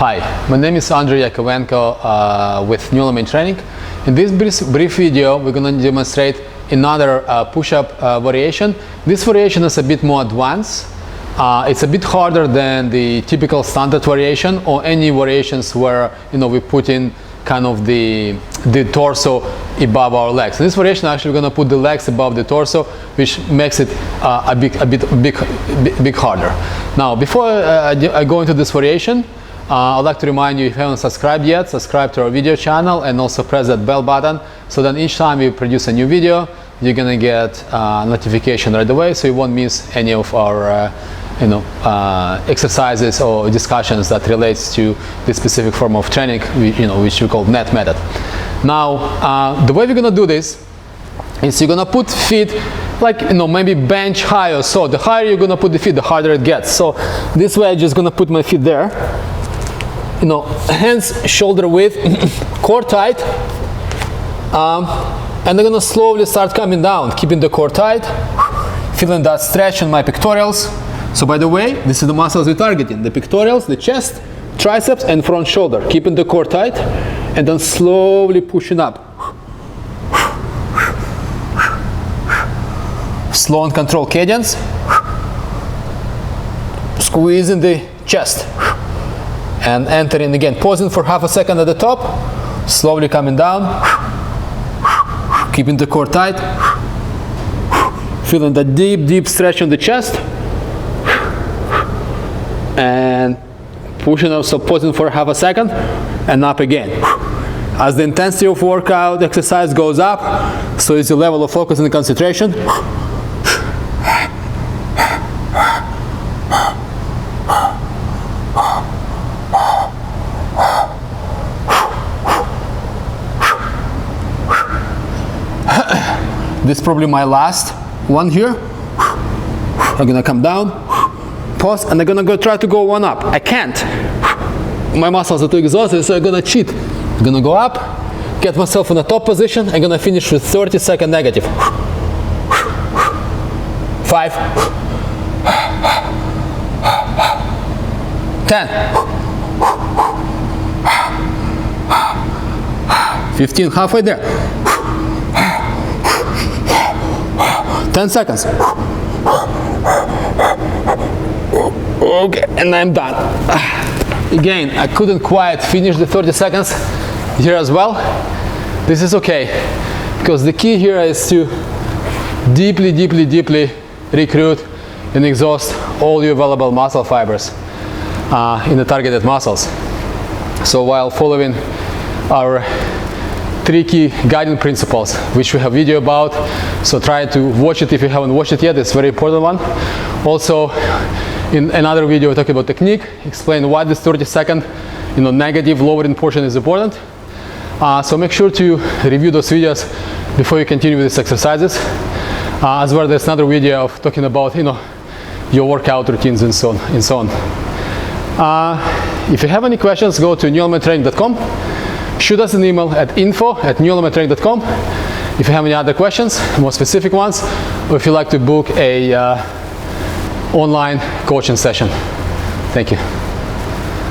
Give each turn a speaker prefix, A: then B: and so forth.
A: Hi, my name is Andrei Yakovenko with New Element Training. In this brief video, we're going to demonstrate another push-up variation. This variation is a bit more advanced. It's a bit harder than the typical standard variation or any variations where we put in kind of the torso above our legs. In this variation, actually, we're going to put the legs above the torso, which makes it a bit harder. Now, before I go into this variation, I'd like to remind you, if you haven't subscribed yet, subscribe to our video channel and also press that bell button, so then each time we produce a new video, you're gonna get notification right away, so you won't miss any of our exercises or discussions that relates to this specific form of training, which we call net method. Now, the way we're gonna do this is you're gonna put feet like maybe bench high or so. The higher you're gonna put the feet, the harder it gets. So this way, I'm just gonna put my feet there. Hands shoulder width, core tight, and I'm gonna slowly start coming down, keeping the core tight, feeling that stretch in my pectorals. So by the way, this is the muscles we're targeting: the pectorals, the chest, triceps, and front shoulder. Keeping the core tight, and then slowly pushing up. Slow and controlled cadence. Squeezing the chest. And entering again, pausing for half a second at the top, slowly coming down, keeping the core tight, feeling that deep stretch on the chest, and pushing up, so pausing for half a second, and up again. As the intensity of workout exercise goes up, so is the level of focus and concentration. This is probably my last one here. I'm gonna come down, pause, and I'm gonna try to go one up. I can't. My muscles are too exhausted, so I'm gonna cheat. I'm gonna go up, get myself in the top position. I'm gonna finish with 30-second negative. 5, 10, 15, halfway there. 10 seconds. Okay, and I'm done. Again, I couldn't quite finish the 30 seconds here as well. This is okay, because the key here is to deeply recruit and exhaust all your available muscle fibers in the targeted muscles. So while following our 3 key guiding principles, which we have video about, so try to watch it if you haven't watched it yet. It's a very important one. Also, in another video we talk about technique, explain why this 30-second negative lowering portion is important. So make sure to review those videos before you continue with these exercises. As well, there's another video of talking about your workout routines and so on. If you have any questions, go to newelementtraining.com. Shoot us an email at info@newelementtraining.com if you have any other questions, more specific ones, or if you'd like to book a online coaching session. Thank you.